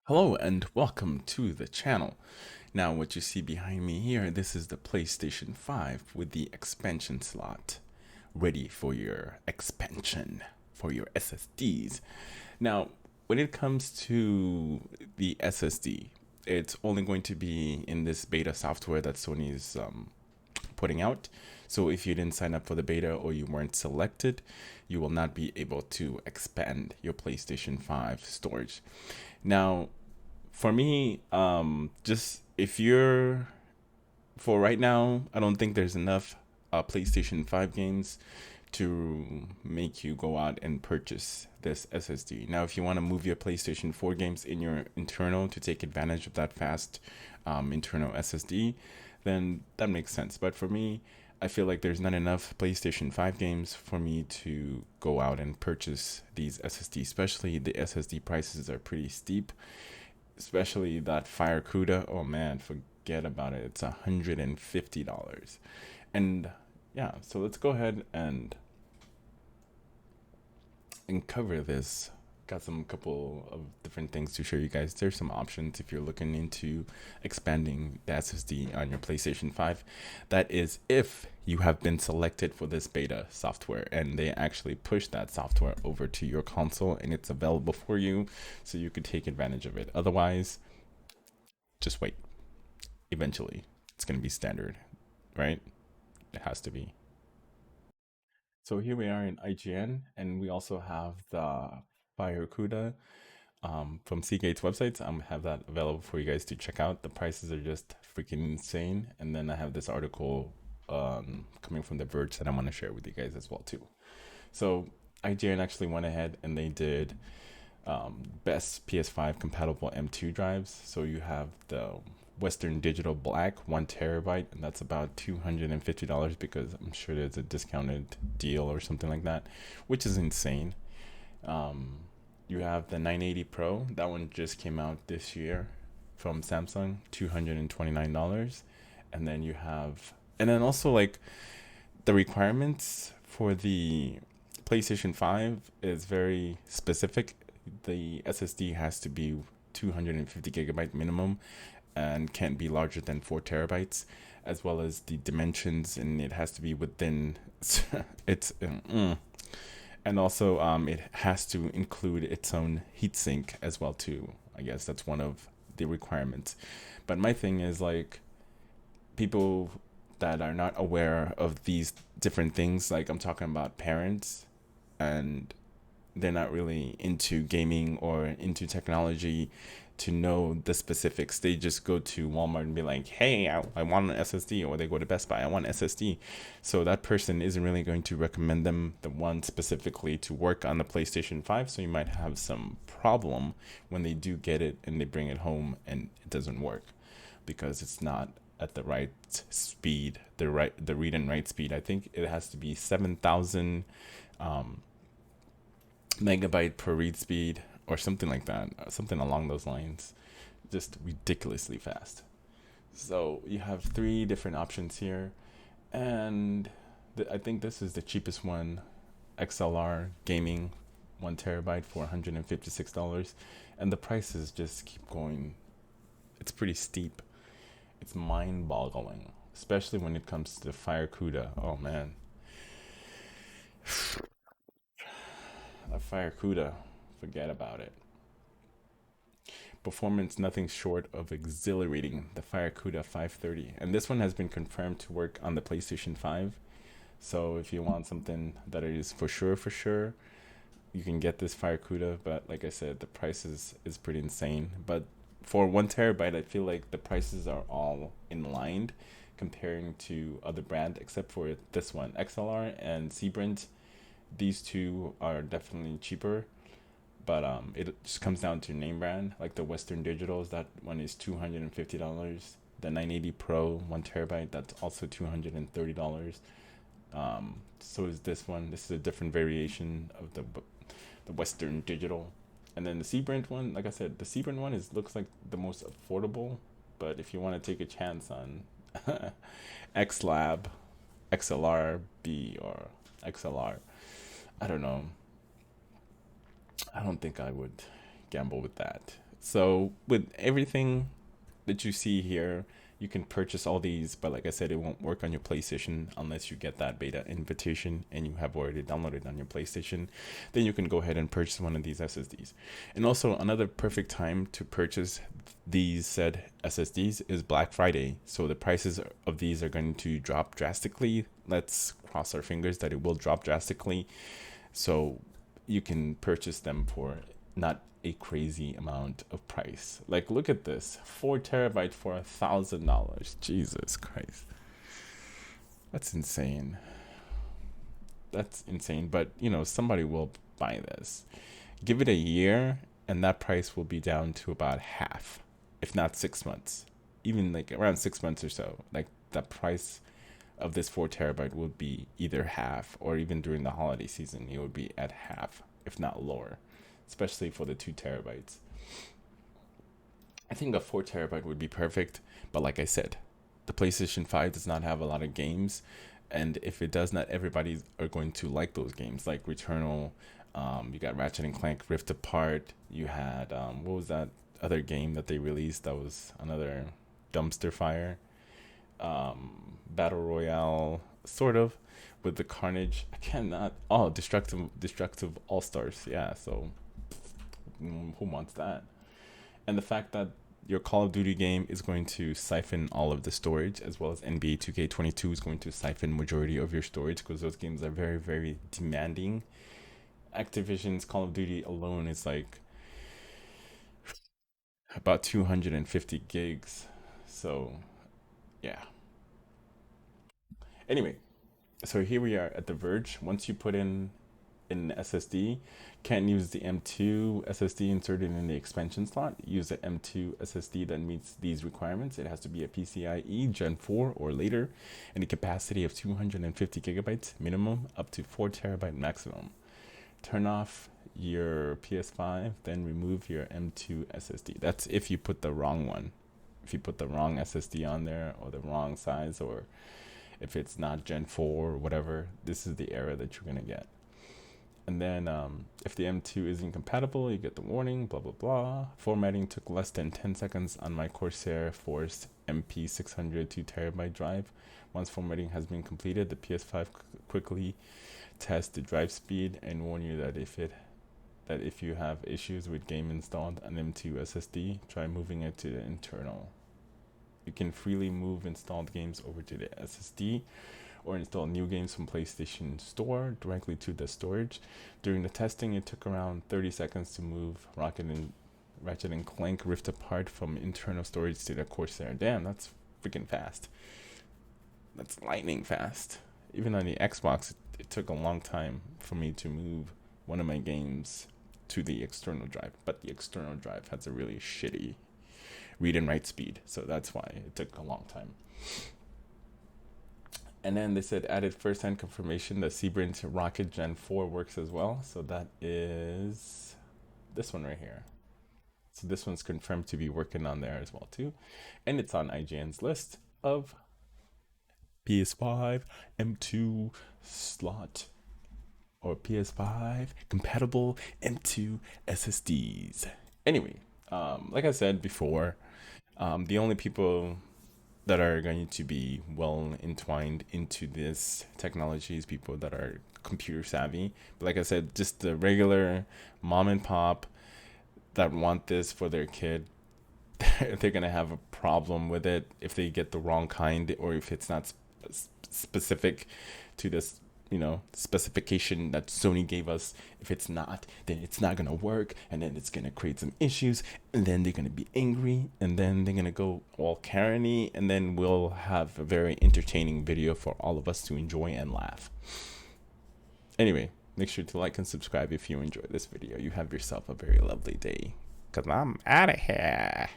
Hello and welcome to the channel. Now what you see behind me here, this is the PlayStation 5 with the expansion slot ready for your expansion for your SSDs. Now when it comes to the SSD, it's only going to be in this beta software that Sony's putting out. So if you didn't sign up for the beta or you weren't selected, you will not be able to expand your PlayStation 5 storage. Now, for me, just if you're for right now, I don't think there's enough PlayStation 5 games to make you go out and purchase this SSD. Now, if you want to move your PlayStation 4 games in your internal to take advantage of that fast internal SSD, then that makes sense. But for me, I feel like there's not enough PlayStation 5 games for me to go out and purchase these SSD, especially the SSD prices are pretty steep, especially that Fire CUDA. Oh man, forget about it. It's $150. And yeah, so let's go ahead and cover this. Got some couple of different things to show you guys. There's some options if you're looking into expanding the SSD on your PlayStation 5. That is if you have been selected for this beta software and they actually push that software over to your console and it's available for you so you could take advantage of it. Otherwise, just wait. Eventually, it's going to be standard, right? It has to be. So here we are in IGN, and we also have the Fire CUDA from Seagate's websites. I have that available for you guys to check out. The prices are just freaking insane. And then I have this article coming from The Verge that I want to share with you guys as well too. So IGN actually went ahead and they did best PS5 compatible M2 drives. So you have the Western Digital Black 1 terabyte, and that's about $250 because I'm sure there's a discounted deal or something like that, which is insane. You have the 980 Pro, that one just came out this year from Samsung, $229. And then you have, and then also like the requirements for the PlayStation 5 is very specific. The SSD has to be 250 gigabyte minimum and can't be larger than 4 terabytes, as well as the dimensions, and it has to be within it's and also it has to include its own heatsink as well too. I guess that's one of the requirements. But my thing is like people that are not aware of these different things, like I'm talking about parents, and they're not really into gaming or into technology to know the specifics. They just go to Walmart and be like, hey, I want an SSD, or they go to Best Buy, I want SSD. So that person isn't really going to recommend them the one specifically to work on the PlayStation 5. So you might have some problem when they do get it and they bring it home and it doesn't work because it's not at the right speed, the read and write speed. I think it has to be 7,000 megabyte per read speed or something like that, something along those lines. Just ridiculously fast. So you have three different options here, and I think this is the cheapest one, XLR gaming, 1 terabyte for $156, and the prices just keep going. It's pretty steep. It's mind-boggling, especially when it comes to the Fire CUDA. Oh man, a Fire CUDA, forget about it. Performance nothing short of exhilarating. The Fire CUDA 530, and this one has been confirmed to work on the PlayStation 5. So if you want something that is for sure, you can get this Fire CUDA. But like I said, the price is pretty insane. But for 1 terabyte, I feel like the prices are all in line comparing to other brand, except for this one, XLR and Seabrint. These two are definitely cheaper, but it just comes down to name brand. Like the Western Digitals, that one is $250. The 980 Pro 1 terabyte, that's also $230. So is this one. This is a different variation of the Western Digital. And then the Seabrint one, like I said, the Seabrint one looks like the most affordable. But if you want to take a chance on XLab, XLR-B, or XLR, I don't know. I don't think I would gamble with that. So with everything that you see here, you can purchase all these, but like I said, it won't work on your PlayStation unless you get that beta invitation and you have already downloaded on your PlayStation. Then you can go ahead and purchase one of these SSDs. And also, another perfect time to purchase these said SSDs is Black Friday. So the prices of these are going to drop drastically. Let's cross our fingers that it will drop drastically. So you can purchase them for not a crazy amount of price. Like, look at this, 4 terabyte for $1,000. Jesus Christ, that's insane. That's insane. But you know, somebody will buy this. Give it a year, and that price will be down to about half, if not 6 months, even like around 6 months or so. Like the price of this 4 terabyte would be either half, or even during the holiday season, it would be at half, if not lower, especially for the 2 terabytes. I think a 4 terabyte would be perfect, but like I said, the PlayStation 5 does not have a lot of games, and if it does, not everybody are going to like those games, like Returnal. You got Ratchet and Clank Rift Apart. You had what was that other game that they released that was another dumpster fire? Battle Royale, sort of, with the Carnage. I cannot. Oh, Destructive All Stars. Yeah. So, who wants that? And the fact that your Call of Duty game is going to siphon all of the storage, as well as NBA 2K22 is going to siphon majority of your storage, because those games are very, very demanding. Activision's Call of Duty alone is like about 250 gigs. So, yeah. Anyway, so here we are at the verge. Once you put in an SSD, can't use the M2 SSD inserted in the expansion slot. Use the M2 SSD that meets these requirements. It has to be a PCIe Gen 4 or later, and a capacity of 250 gigabytes minimum, up to 4 terabyte maximum. Turn off your PS5, then remove your M2 SSD. That's if you put the wrong one. If you put the wrong SSD on there, or the wrong size, or if it's not Gen 4 or whatever, this is the error that you're going to get. And then if the M2 isn't compatible, you get the warning, blah, blah, blah. Formatting took less than 10 seconds on my Corsair Force MP600 2 terabyte drive. Once formatting has been completed, the PS5 quickly tests the drive speed and warn you that if you have issues with game installed on M2 SSD, try moving it to the internal. You can freely move installed games over to the SSD, or install new games from PlayStation Store directly to the storage. During the testing, it took around 30 seconds to move Ratchet and Clank Rift Apart from internal storage to the Corsair. Damn, that's freaking fast. That's lightning fast. Even on the Xbox, it took a long time for me to move one of my games to the external drive, but the external drive has a really shitty read and write speed, so that's why it took a long time. And then they said added first-hand confirmation that Seabrant Rocket Gen 4 works as well. So that is this one right here. So this one's confirmed to be working on there as well too. And it's on IGN's list of PS5 M2 slot, or PS5 compatible M2 SSDs. Anyway, like I said before, the only people that are going to be well entwined into this technology is people that are computer savvy. But like I said, just the regular mom and pop that want this for their kid, they're gonna have a problem with it if they get the wrong kind, or if it's not specific to this, specification that Sony gave us. If it's not, then it's not gonna work, and then it's gonna create some issues, and then they're gonna be angry, and then they're gonna go all Karen-y, and then we'll have a very entertaining video for all of us to enjoy and laugh. Anyway, make sure to like and subscribe if you enjoyed this video. You have yourself a very lovely day, 'cause I'm out of here.